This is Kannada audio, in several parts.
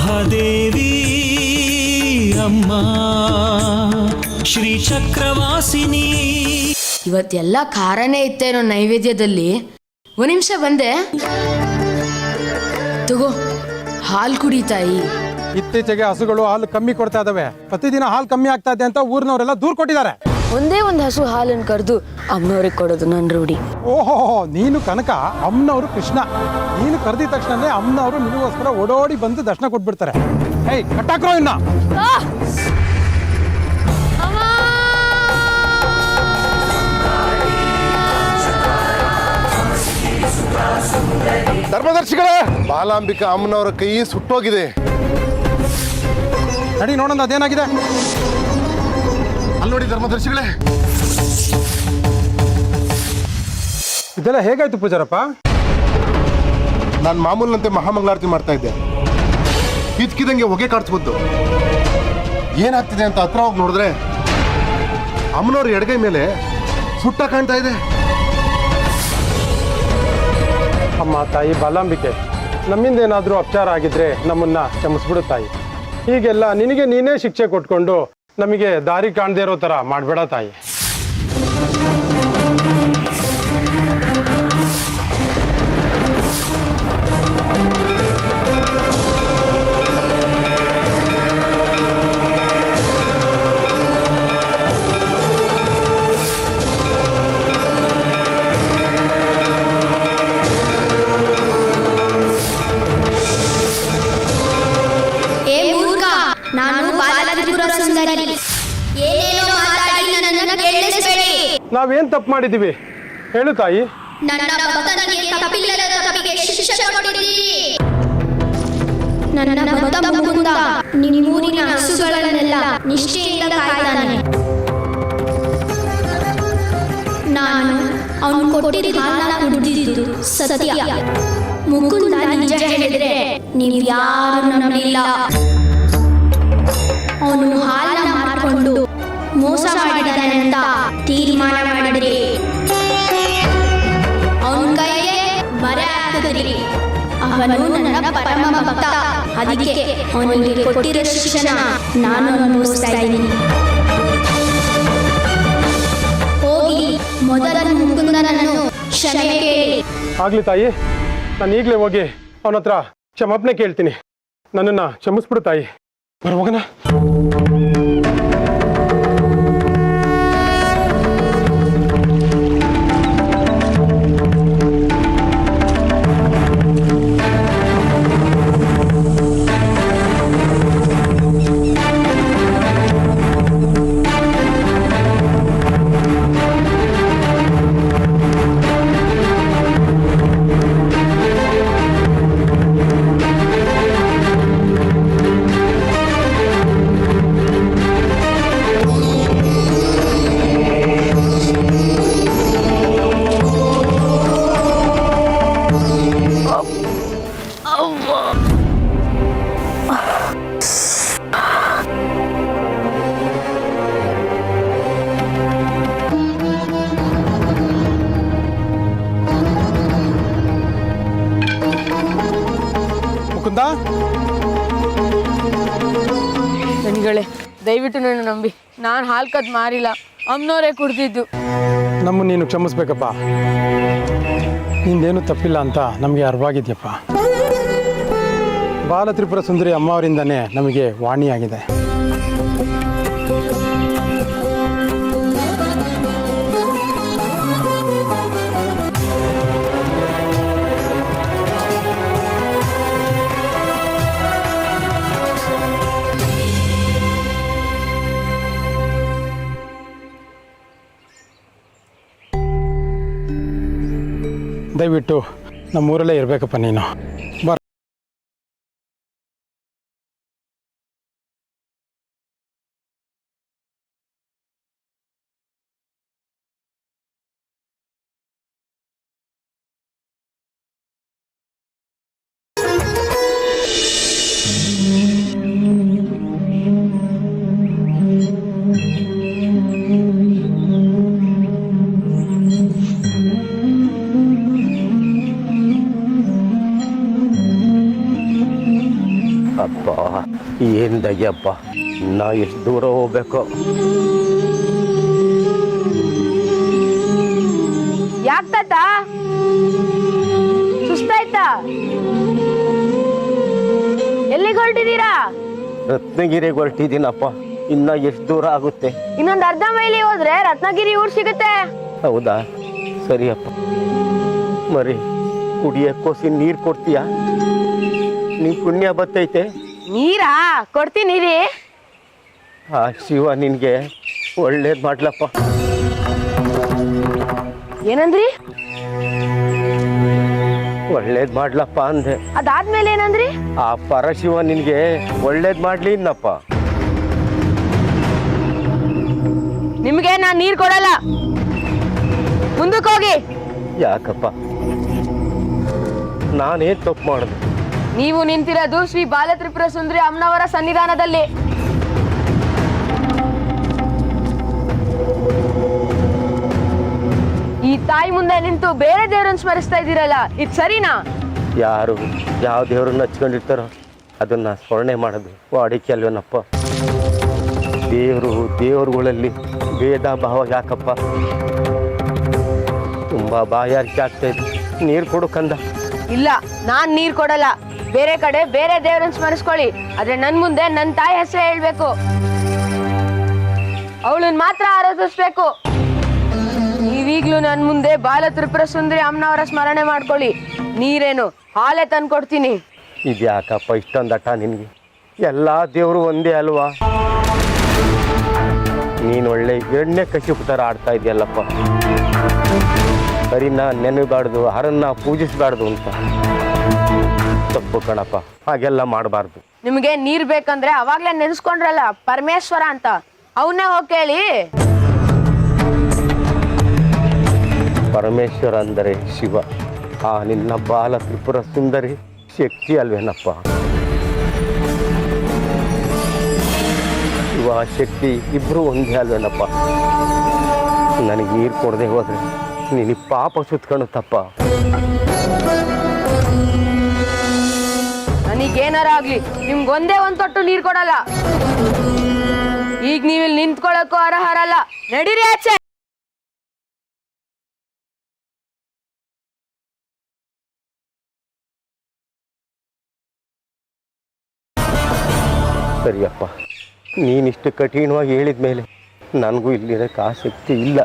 ಮಹಾದೇವಿ ಅಮ್ಮ ಶ್ರೀ ಚಕ್ರವಾಸಿನಿ. ಇವತ್ತೆಲ್ಲ ಖಾರನೇ ಇತ್ತೇನೋ ನೈವೇದ್ಯದಲ್ಲಿ. ಒಂದು ನಿಮಿಷ ಬಂದೆ. ತಗೋ ಹಾಲು ಕುಡಿ ತಾಯಿ. ಇತ್ತೀಚೆಗೆ ಹಸುಗಳು ಹಾಲು ಕಮ್ಮಿ ಕೊಡ್ತಾ ಇದಾವೆ. ಪ್ರತಿದಿನ ಹಾಲು ಕಮ್ಮಿ ಆಗ್ತಾ ಇದೆ ಅಂತ ಊರಿನವರೆಲ್ಲ ದೂರ ಕೊಟ್ಟಿದ್ದಾರೆ. ಒಂದೇ ಒಂದು ಹಸು ಹಾಲನ್ನು ಕರೆದು ಅಮ್ಮನವ್ರಿಗೆ ಕೊಡೋದು ನನ್ನ ರೂಢಿ. ಓಹೋ, ನೀನು ಕನಕ, ಅಮ್ಮನವರು ಕೃಷ್ಣ. ನೀನು ಕರೆದಿದ ತಕ್ಷಣನೇ ಅಮ್ಮನವರು ನಿನಗೋಸ್ಕರ ಓಡೋಡಿ ಬಂದು ದರ್ಶನ ಕೊಟ್ಬಿಡ್ತಾರೆ. ಹೇಯ್ ಕಟ್ಟಾಕ್ರೋ ಇನ್ನ. ಧರ್ಮದರ್ಶಿಗಳೇ, ಬಾಲಾಂಬಿಕಾ ಅಮ್ಮನವರ ಕೈ ಸುಟ್ಟೋಗಿದೆ. ನಡಿ ನೋಡೋಣ ಅದೇನಾಗಿದೆ. ಅಲ್ಲಿ ನೋಡಿ ಧರ್ಮದರ್ಶಿಗಳೇ. ಇದೆಲ್ಲ ಹೇಗಾಯ್ತು ಪೂಜಾರಪ್ಪ? ನಾನು ಮಾಮೂಲಿನಂತೆ ಮಹಾಮಂಗಳಾರತಿ ಮಾಡ್ತಾ ಇದ್ದೆ. ಇದ್ಕಿದಂಗೆ ಹೊಗೆ ಕಾಡ್ಸ್ಬಂತು. ಏನಾಗ್ತಿದೆ ಅಂತ ಹತ್ರ ಹೋಗಿ ನೋಡಿದ್ರೆ ಅಮ್ಮನವ್ರ ಎಡಗೈ ಮೇಲೆ ಸುಟ್ಟ ಕಾಣ್ತಾ ಇದೆ. ಅಮ್ಮ ತಾಯಿ ಬಾಲಾಂಬಿಕೆ, ನಮ್ಮಿಂದ ಏನಾದರೂ ಅಪಚಾರ ಆಗಿದ್ರೆ ನಮ್ಮನ್ನ ಕ್ಷಮಿಸ್ಬಿಡು ತಾಯಿ. ಹೀಗೆಲ್ಲ ನಿನಗೆ ನೀನೇ ಶಿಕ್ಷೆ ಕೊಟ್ಕೊಂಡು ನಮಗೆ ದಾರಿ ಕಾಣದೇ ಇರೋ ಥರ ಮಾಡಬೇಡ ತಾಯಿ. ನಾವೇನ್ ತಪ್ಪು ಮಾಡಿದೀವಿ ಹೇಳು ತಾಯಿ. ನನ್ನ ಭಕ್ತ ಮುಕುಂದ ನಿಮ್ಮೂರಿನ ಹಸುಗಳನ್ನೆಲ್ಲ ನಿಷ್ಠೆಯಿಂದ ಕಾಯ್ತಾನೆ. ನಾನು ಅವನು ಕೊಟ್ಟಿದ್ದ ಹಾಲನ್ನ ಕುಡಿದಿದ್ದು ಸತ್ಯ. ಮುಕುಂದ ನಿಜ ಹೇಳಿದ್ರೆ ನೀವು ಯಾರು ನಂಬಲಿಲ್ಲ. ಅವನು ಹಾಲನ್ನ ಮಾರ್ಕೊಂಡು ಮೋಸ ಮಾಡಿದ್ದಾನೆ ಅಂತ ತೀರ್ಮಾನ ಮಾಡಿದ್ರಿ. ಅವನ ಕೈಗೆ ಬರೆ ಹಾಕಿದ್ರಿ. ಅವನು ನನ್ನ ಪರಮ ಭಕ್ತ. ಅದಕ್ಕೆ ಅವನಿಗೆ ಕೊಟ್ಟಿರೋ ಶಿಕ್ಷಣ ನಾನು ಅನುಭವಿಸ್ತಾ ಇದ್ದೀನಿ. ಹೋಗಿ ಮೊದಲ ಮುಕುಂದನನ್ನು ಕ್ಷಮೆ ಕೇಳಿ. ಆಗ್ಲಿ ತಾಯಿ, ನಾನು ಈಗಲೇ ಹೋಗಿ ಅವನ ಹತ್ರ ಕ್ಷಮಾಪಣೆ ಕೇಳ್ತೀನಿ. ನನ್ನನ್ನು ಕ್ಷಮಿಸ್ಬಿಡು ತಾಯಿ. ಬರೋಗನ. ನನಗಳೇ, ದಯವಿಟ್ಟು ನನ್ನ ನಂಬಿ. ನಾನು ಹಾಲು ಕದ್ ಮಾರಿಲ್ಲ, ಅಮ್ಮನವರೇ ಕುಡ್ದಿದ್ದು. ನಮ್ಮ ನೀನು ಕ್ಷಮಿಸ್ಬೇಕಪ್ಪ. ನಿಂದೇನು ತಪ್ಪಿಲ್ಲ ಅಂತ ನಮಗೆ ಅರ್ವಾಗಿದೆಯಪ್ಪ. ಬಾಲ ತ್ರಿಪುರ ಸುಂದರಿ ಅಮ್ಮ ಅವರಿಂದನೇ ನಮಗೆ ವಾಣಿಯಾಗಿದೆ. ದಯವಿಟ್ಟು ನಮ್ಮೂರಲ್ಲೇ ಇರಬೇಕಪ್ಪ ನೀನು. ಅಪ್ಪ ಏನ್ ದಯ್ಯಪ್ಪ, ನಾ ಎಷ್ಟು ದೂರ ಹೋಗ್ಬೇಕು? ಯಾಕ್ ತಾತ ಸುಸ್ತಾಯ್ತಾ? ಎಲ್ಲಿಗೆ ಹೊರಟಿದ್ದೀರಾ? ರತ್ನಗಿರಿಗೆ ಹೊರಟಿದ್ದೀನಪ್ಪ. ಇನ್ನ ಎಷ್ಟು ದೂರ ಆಗುತ್ತೆ? ಇನ್ನೊಂದು ಅರ್ಧ ಮೈಲಿ ಹೋದ್ರೆ ರತ್ನಗಿರಿ ಊರ್ ಸಿಗುತ್ತೆ. ಹೌದಾ? ಸರಿಯಪ್ಪ. ಮರಿ ಕುಡಿಯಕ್ಕೋಸಿ ನೀರು ಕೊಡ್ತೀಯಾ? ನೀ ಪುಣ್ಯ ಬತ್ತೈತೆ. ನೀರಾ ಕೊಡ್ತೀನಿ ರೀ. ಆ ಶಿವ ನಿನ್ಗೆ ಒಳ್ಳೇದ್ ಮಾಡ್ಲಪ್ಪ. ಏನಂದ್ರಿ? ಒಳ್ಳೇದ್ ಮಾಡ್ಲಪ್ಪ ಅಂದೆ. ಅದಾದ್ಮೇಲೆ ಏನಂದ್ರಿ? ಆ ಪರಶಿವ ನಿನ್ಗೆ ಒಳ್ಳೇದ್ ಮಾಡ್ಲಿ ಇನ್ನಪ್ಪ. ನಿಮ್ಗೆ ನಾನ್ ನೀರ್ ಕೊಡಲ್ಲ, ಮುಂದಕ್ಕೆ ಹೋಗಿ. ಯಾಕಪ್ಪ? ನಾನೇನ್ ತಪ್ಪು ಮಾಡಿದೆ? ನೀವು ನಿಂತಿರೋದು ಶ್ರೀ ಬಾಲತ್ರಿಪುರ ಸುಂದರಿ ಅಮ್ಮನವರ ಸನ್ನಿಧಾನದಲ್ಲಿ. ಈ ತಾಯಿ ಮುಂದೆ ನಿಂತು ಬೇರೆ ದೇವರನ್ನ ಸ್ಮರಿಸ್ತಾ ಇದ್ದೀರಲ್ಲ, ಇದು ಸರಿನಾ? ಯಾರು ಯಾವ ದೇವ್ರನ್ನ ಹಚ್ಕೊಂಡಿರ್ತಾರೋ ಅದನ್ನ ಸ್ಮರಣೆ ಮಾಡೋದು ವಾಡಿಕೆ ಅಲ್ವೇನಪ್ಪ? ದೇವರುಗಳಲ್ಲಿ ಭೇದ ಭಾವ ಯಾಕಪ್ಪ? ತುಂಬಾ ಬಾಯಾರಿಕೆ ಆಗ್ತಾ ಇದೆ, ನೀರು ಕೊಡು ಕಂದ. ಇಲ್ಲ, ನಾನ್ ನೀರ್ ಕೊಡಲ್ಲ. ಬೇರೆ ಕಡೆ ಬೇರೆ ದೇವರನ್ನ ಸ್ಮರಿಸ್ಕೊಳ್ಳಿ, ಆದ್ರೆ ನನ್ ಮುಂದೆ ನನ್ ತಾಯಿ ಹೆಸರೇ ಹೇಳ್ಬೇಕು. ಅವಳನ್ನ ಮಾತ್ರ ಆರಾಧಿಸ್ಬೇಕು. ನೀವೀಗ್ಲೂ ನನ್ ಮುಂದೆ ಬಾಲತ್ರಿಪುರ ಸುಂದರಿ ಅಮ್ಮನವರ ಸ್ಮರಣೆ ಮಾಡ್ಕೊಳ್ಳಿ. ನೀರೇನು ಹಾಲೆ ತಂದು ಕೊಡ್ತೀನಿ. ಇದ್ಯಾಕಪ್ಪ ಇಷ್ಟೊಂದು ಹಠ ನಿನ್ಗೆ? ಎಲ್ಲಾ ದೇವರು ಒಂದೇ ಅಲ್ವಾ? ನೀನು ಒಳ್ಳೆ ಎಣ್ಣೆ ಕಶಿಪು ಥರ ಆಡ್ತಾ ಇದೆಯಲ್ಲಪ್ಪ. ಹರಿನ ನೆನಬಾರ್ದು, ಹರನ್ನ ಪೂಜಿಸಬಾರ್ದು ಅಂತ. ತಪ್ಪು ಕಣಪ್ಪ, ಹಾಗೆಲ್ಲ ಮಾಡಬಾರ್ದು. ನಿಮಗೆ ನೀರ್ ಬೇಕಂದ್ರೆ ಅವಾಗ್ಲೇ ನೆನ್ಸ್ಕೊಂಡ್ರಲ್ಲ ಪರಮೇಶ್ವರ ಅಂತ, ಅವನ್ನೇ ಹೋಗಿ ಕೇಳಿ. ಪರಮೇಶ್ವರ ಅಂದರೆ ಶಿವ, ಆ ನಿನ್ನ ಬಾಲ ತ್ರಿಪುರ ಸುಂದರಿ ಶಕ್ತಿ ಅಲ್ವೇನಪ್ಪ? ಶಿವ ಶಕ್ತಿ ಇಬ್ರು ಒಂದೇ ಅಲ್ವೇನಪ್ಪ? ನನಗೆ ನೀರು ಕೊಡದೆ ಹೋದ್ರೆ ನೀನು ಪಾಪ ಸುತ್ಕೊಳ್ಳುತ್ತಪ್ಪ. ನನಗೇನಾರ ಆಗ್ಲಿ, ನಿಮ್ಗೊಂದೇ ಒಂದ್ ತೊಟ್ಟು ನೀರ್ ಕೊಡಲ್ಲ. ಈಗ ನೀವಿಲ್ಲಿ ನಿಂತ್ಕೊಳ್ಳೋಕ್ಕೂ ಅರ್ಹರಲ್ಲ. ನಡೀರಿ ಆಚೆ. ಸರಿಯಪ್ಪ, ನೀನಿಷ್ಟು ಕಠಿಣವಾಗಿ ಹೇಳಿದ ಮೇಲೆ ನನಗೂ ಇಲ್ಲಿರೋಕ್ಕೆ ಆಸಕ್ತಿ ಇಲ್ಲ.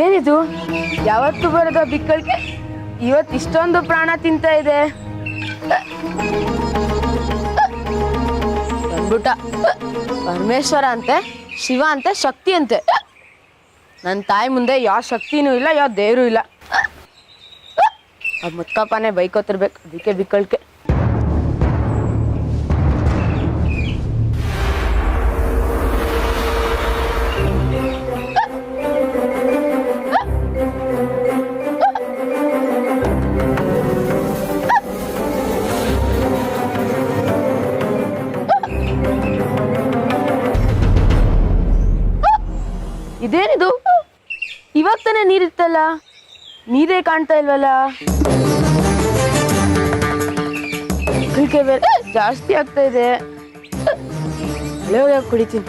ಏನಿದು? ಯಾವತ್ತು ಬರೋದ ಬಿಕ್ಕಳಿಗೆ ಇವತ್ತು ಇಷ್ಟೊಂದು ಪ್ರಾಣ ತಿಂತ ಇದೆ. ಬಂದ್ಬಿಟ್ಟ. ಪರಮೇಶ್ವರ ಅಂತೆ, ಶಿವ ಅಂತೆ, ಶಕ್ತಿ ಅಂತೆ. ನನ್ನ ತಾಯಿ ಮುಂದೆ ಯಾವ ಶಕ್ತಿನೂ ಇಲ್ಲ, ಯಾವ ದೇವರು ಇಲ್ಲ. ಅದು ಮುತ್ಕಪ್ಪನೇ ಬೈಕೋತಿರ್ಬೇಕು, ಅದಕ್ಕೆ ಬಿಕ್ಕಳಿಕೆ. ಇದೇನಿದು? ಇವಾಗ ತಾನೇ ನೀರಿತ್ತಲ್ಲ, ನೀರೇ ಕಾಣ್ತಾ ಇಲ್ವಲ್ಲ. ಕಲ್ಕೆ ಬೇರೆ ಜಾಸ್ತಿ ಆಗ್ತಾ ಇದೆ. ಅಲ್ಲೇ ಕುಡಿತೀನಿ.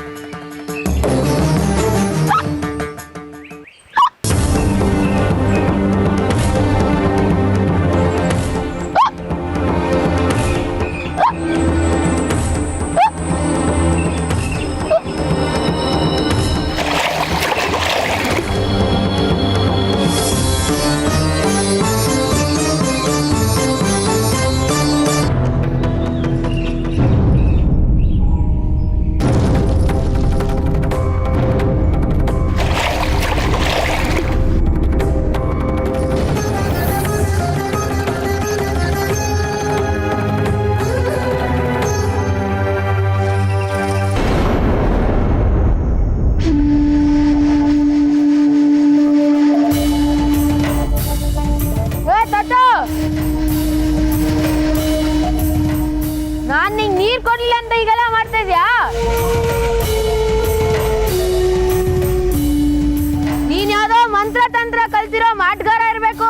ಮಂತ್ರ ತಂತ್ರ ಕಲ್ತಿರೋ ಮಾಟಗಾರ ಇರ್ಬೇಕು.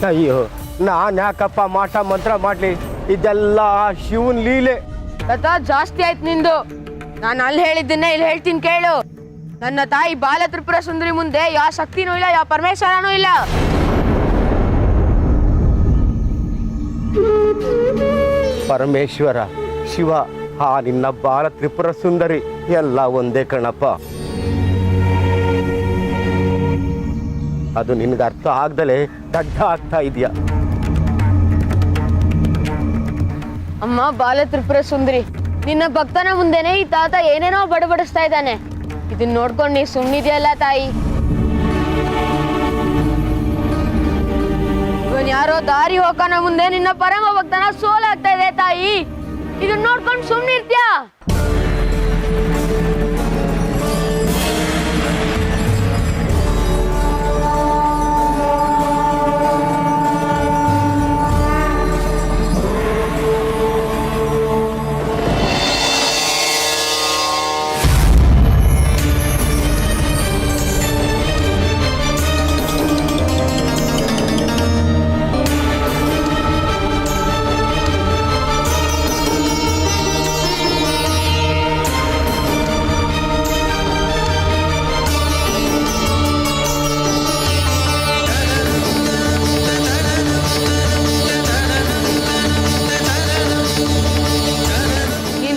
ಅಯ್ಯೋ ನಾನು ಯಾಕಪ್ಪ ಮಾಟ ಮಂತ್ರ ಮಾಡ್ಲಿ, ಇದೆಲ್ಲ ಶಿವನ್ ಲೀಲೆ. ಕಥಾ ಜಾಸ್ತಿ ಆಯ್ತು ನಿಂದು. ನಾನು ಅಲ್ಲಿ ಹೇಳಿದ್ದನ್ನೇ ಇಲ್ಲಿ ಹೇಳ್ತೀನಿ ಕೇಳು. ನನ್ನ ತಾಯಿ ಬಾಲ ತ್ರಿಪುರ ಸುಂದರಿ ಮುಂದೆ ಯಾವ ಶಕ್ತಿನೂ ಇಲ್ಲ, ಯಾವ ಪರಮೇಶ್ವರನೂ ಇಲ್ಲ. ಪರಮೇಶ್ವರ ಶಿವ ನಿನ್ನ ಬಾಲ ತ್ರಿಪುರ ಸುಂದರಿ ಎಲ್ಲ ಒಂದೇ ಕಣಪ್ಪ. ಅದು ನಿನ್ಗೆ ಅರ್ಥ ಆಗ್ದಲೇ ದಡ್ಡ ಆಗ್ತಾ ಇದೆಯಾ? ಅಮ್ಮ ಬಾಲ ತ್ರಿಪುರ ಸುಂದರಿ, ನಿನ್ನ ಭಕ್ತನ ಮುಂದೆನೆ ಈ ತಾತ ಏನೇನೋ ಬಡಬಡಿಸ್ತಾ ಇದ್ದಾನೆ. ಇದನ್ನ ನೋಡ್ಕೊಂಡು ನೀ ಸುಮ್ಮನಿದೆಯಲ್ಲ ತಾಯಿ. ಇವನ್ ಯಾರೋ ದಾರಿ ಹೋಗೋಣ ಮುಂದೆ ನಿನ್ನ ಪರಮ ಭಕ್ತನ ಸೋಲಾಗ್ತಾ ಇದೆ ತಾಯಿ. ಇದನ್ನ ನೋಡ್ಕೊಂಡು ಸುಮ್ಮನಿರ್ತೀಯಾ?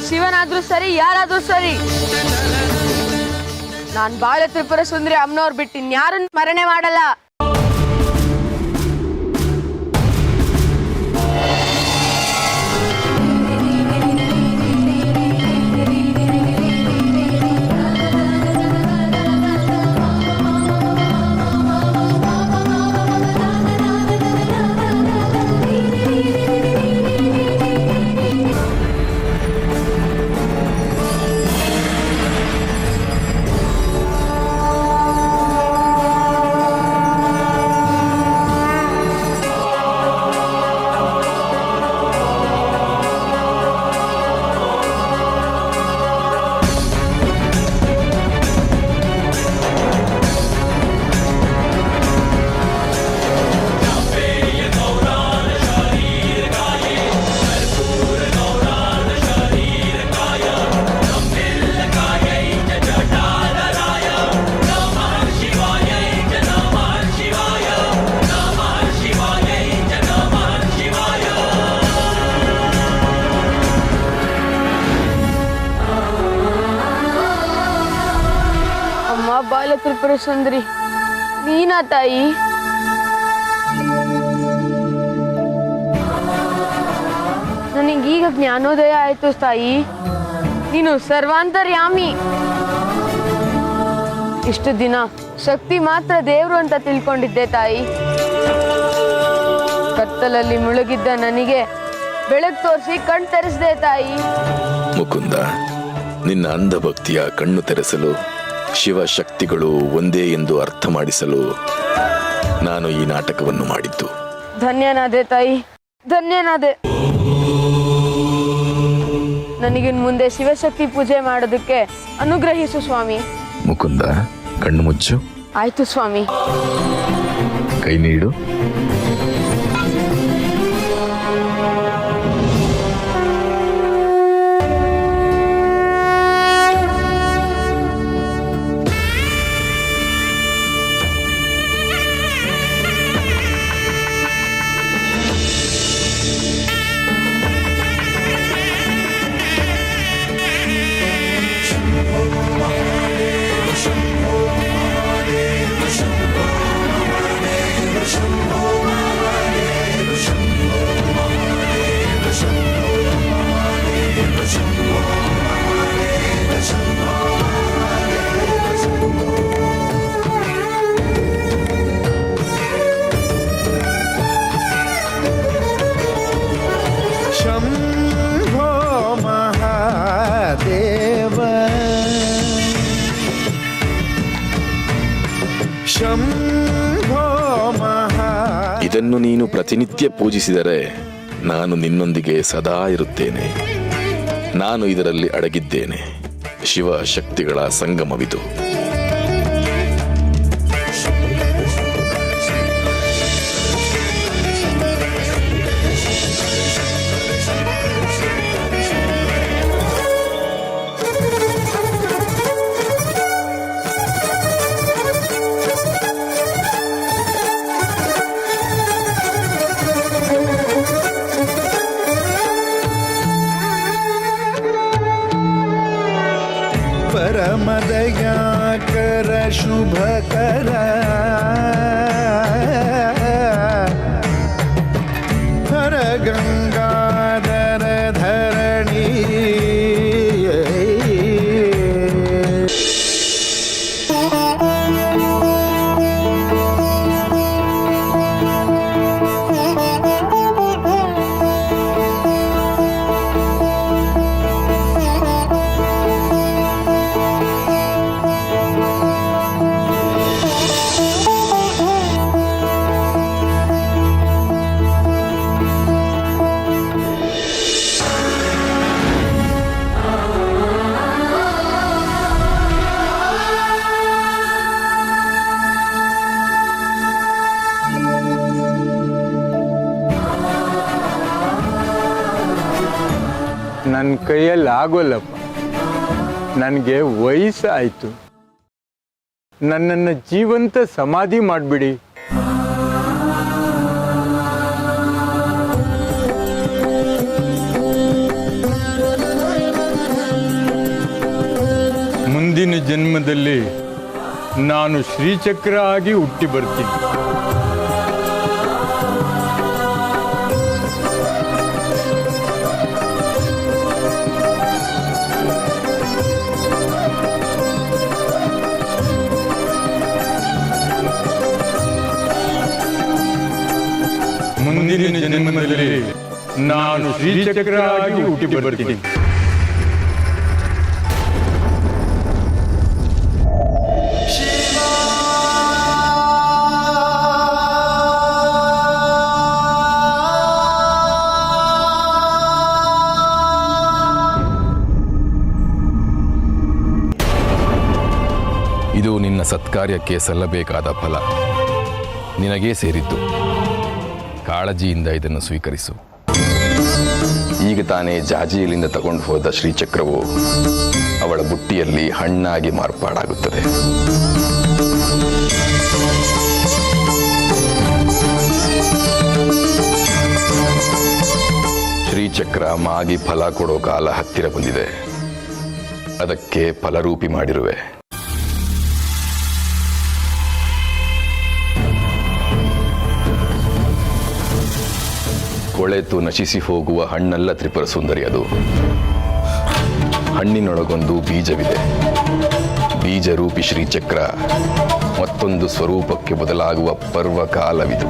ಶಿವನಾದ್ರೂ ಸರಿ, ಯಾರಾದ್ರೂ ಸರಿ, ನಾನ್ ಬಾಲ ತ್ರಿಪುರ ಸುಂದರಿ ಅಮ್ಮನವ್ರು ಬಿಟ್ಟು ಇನ್ಯಾರನ್ನ ಸ್ಮರಣೆ ಮಾಡಲ್ಲ. ಬಾಲ ತ್ರಿಪುರ ಸುಂದರಿ ನೀನಾ ತಾಯಿ? ನನಗೀಗ ಜ್ಞಾನೋದಯ ಆಯ್ತು ತಾಯಿ. ನೀನು ಸರ್ವಾಂತರ್ಯಾಮಿ. ಇಷ್ಟು ದಿನ ಶಕ್ತಿ ಮಾತ್ರ ದೇವ್ರು ಅಂತ ತಿಳ್ಕೊಂಡಿದ್ದೆ ತಾಯಿ. ಕತ್ತಲಲ್ಲಿ ಮುಳುಗಿದ್ದ ನನಗೆ ಬೆಳಕು ತೋರಿಸಿ ಕಣ್ ತೆರೆಸಿದೆ ತಾಯಿ. ಮುಕುಂದ, ನಿನ್ನ ಅಂಧಭಕ್ತಿಯ ಕಣ್ಣು ತೆರೆಸಲು, ಶಿವಶಕ್ತಿಗಳು ಒಂದೇ ಎಂದು ಅರ್ಥ ಮಾಡಿಸಲು ನಾನು ಈ ನಾಟಕವನ್ನು ಮಾಡಿದ್ದು. ಧನ್ಯನಾದೆ ತಾಯಿ, ಧನ್ಯನಾದೆ. ನನಗಿನ್ ಮುಂದೆ ಶಿವಶಕ್ತಿ ಪೂಜೆ ಮಾಡೋದಕ್ಕೆ ಅನುಗ್ರಹಿಸು ಸ್ವಾಮಿ. ಮುಕುಂದ, ಕಣ್ಣು ಮುಚ್ಚು. ಆಯ್ತು ಸ್ವಾಮಿ. ಕೈ ನೀಡು. ಇದನ್ನು ನೀನು ಪ್ರತಿನಿತ್ಯ ಪೂಜಿಸಿದರೆ ನಾನು ನಿನ್ನೊಂದಿಗೆ ಸದಾ ಇರುತ್ತೇನೆ. ನಾನು ಇದರಲ್ಲಿ ಅಡಗಿದ್ದೇನೆ. ಶಿವ ಶಕ್ತಿಗಳ ಸಂಗಮವಿದು. ನನ್ನ ಕೈಯಲ್ಲಿ ಆಗೋಲ್ಲಪ್ಪ. ನನಗೆ ವಯಸ್ಸಾಯಿತು. ನನ್ನನ್ನು ಜೀವಂತ ಸಮಾಧಿ ಮಾಡಿಬಿಡಿ. ಮುಂದಿನ ಜನ್ಮದಲ್ಲಿ ನಾನು ಶ್ರೀಚಕ್ರ ಆಗಿ ಹುಟ್ಟಿ ಬರ್ತೀನಿ. ಮುಂದಿನ ಜನ್ಮದಲ್ಲಿ ನಾನು ಶ್ರೀಚಕ್ರ ಆಗಿ ಹುಟ್ಟಿ ಬರ್ತೀನಿ. ಇದು ನಿನ್ನ ಸತ್ಕಾರ್ಯಕ್ಕೆ ಸಲ್ಲಬೇಕಾದ ಫಲ. ನಿನಗೇ ಸೇರಿದ್ದು. ಕಾಳಜಿಯಿಂದ ಇದನ್ನು ಸ್ವೀಕರಿಸು. ಈಗ ತಾನೇ ಜಾಜಿಯಲ್ಲಿಂದ ತಗೊಂಡು ಹೋದ ಶ್ರೀಚಕ್ರವು ಅವಳ ಬುಟ್ಟಿಯಲ್ಲಿ ಹಣ್ಣಾಗಿ ಮಾರ್ಪಾಡಾಗುತ್ತದೆ. ಶ್ರೀಚಕ್ರ ಮಾಗಿ ಫಲ ಕೊಡೋ ಕಾಲ ಹತ್ತಿರ ಬಂದಿದೆ. ಅದಕ್ಕೆ ಫಲರೂಪಿ ಮಾಡಿರುವೆ. ಕೊಳೆತು ನಶಿಸಿ ಹೋಗುವ ಹಣ್ಣಲ್ಲ ತ್ರಿಪುರ ಸುಂದರಿ. ಅದು ಹಣ್ಣಿನೊಳಗೊಂದು ಬೀಜವಿದೆ. ಬೀಜರೂಪಿ ಶ್ರೀಚಕ್ರ ಮತ್ತೊಂದು ಸ್ವರೂಪಕ್ಕೆ ಬದಲಾಗುವ ಪರ್ವಕಾಲವಿದು.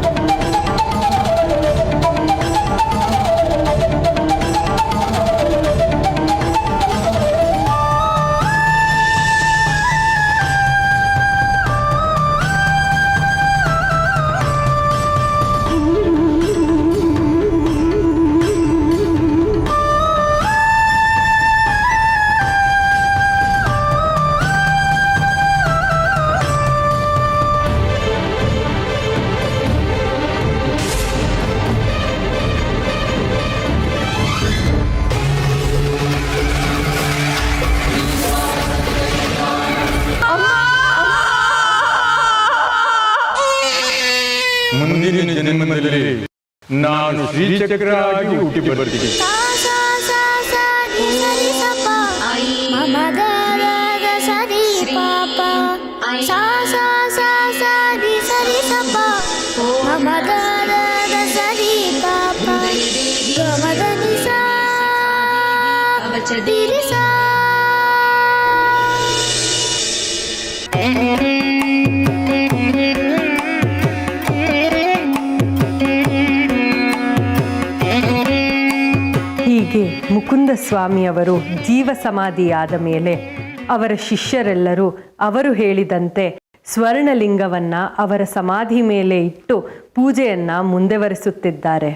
ಮುಂದಿನ ಜನ್ಮದಲ್ಲಿ ನಾನು ಶ್ರೀಚಕ್ರ ಆಗಿ ಹುಟ್ಟಿ ಬರ್ತೀನಿ. ಹೀಗೆ ಮುಕುಂದ ಸ್ವಾಮಿಯವರು ಜೀವ ಸಮಾಧಿಯಾದ ಮೇಲೆ ಅವರ ಶಿಷ್ಯರೆಲ್ಲರೂ ಅವರು ಹೇಳಿದಂತೆ ಸ್ವರ್ಣಲಿಂಗವನ್ನ ಅವರ ಸಮಾಧಿ ಮೇಲೆ ಇಟ್ಟು ಪೂಜೆಯನ್ನ ಮುಂದುವರಿಸುತ್ತಿದ್ದಾರೆ.